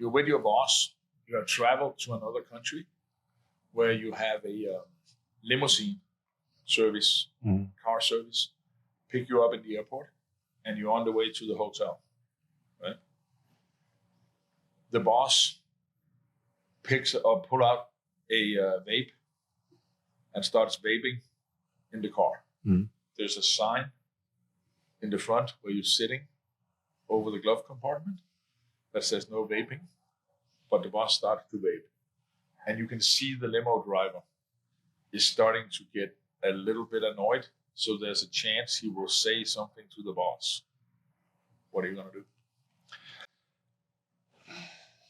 you're with your boss, you have traveled to another country where you have a limousine service, car service, pick you up in the airport, and you're on the way to the hotel, right? The boss pull out a vape and starts vaping in the car. There's a sign in the front where you're sitting over the glove compartment that says no vaping, but the boss starts to vape. And you can see the limo driver is starting to get a little bit annoyed. So there's a chance he will say something to the boss. What are you going to do?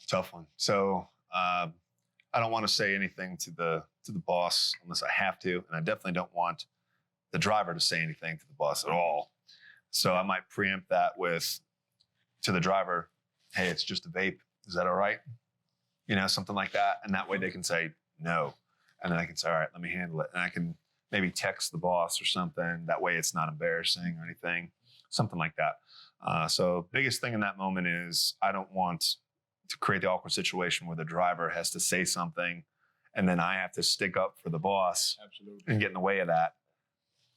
Tough one. So I don't want to say anything to the boss unless I have to. And I definitely don't want the driver to say anything to the boss at all. So I might preempt that to the driver, hey, it's just a vape. Is that all right? You know, something like that. And that way they can say no. And then I can say, all right, let me handle it. And I can maybe text the boss or something. That way it's not embarrassing or anything, something like that. So biggest thing in that moment is I don't want to create the awkward situation where the driver has to say something and then I have to stick up for the boss. Absolutely. And get in the way of that,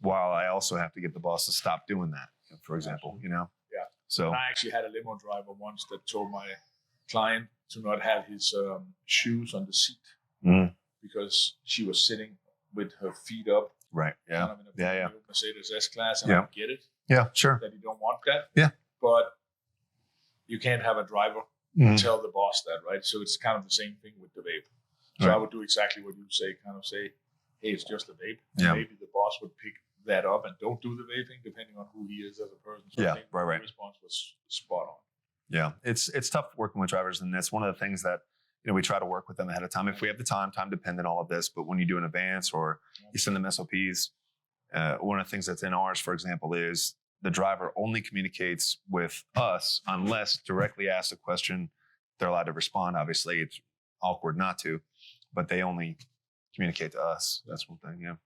while I also have to get the boss to stop doing that, for example. Absolutely. You know? Yeah. So I actually had a limo driver once that told my client to not have his shoes on the seat because she was sitting with her feet up. Right. Yeah. Kind of in a Mercedes S-Class, and Yeah. I get it. Yeah, sure. That you don't want that. Yeah. But you can't have a driver tell the boss that, right? So it's kind of the same thing with the vape. So I would do exactly what you say, kind of say, hey, it's just a vape. And maybe the boss would pick that up and don't do the vaping, depending on who he is as a person. So I think the response was spot on. Yeah, it's tough working with drivers, and that's one of the things that we try to work with them ahead of time if we have the time dependent, all of this. But when you do an advance or you send them SOPs, one of the things that's in ours, for example, is the driver only communicates with us unless directly asked a question. They're allowed to respond. Obviously, it's awkward not to, but they only communicate to us. That's one thing. Yeah.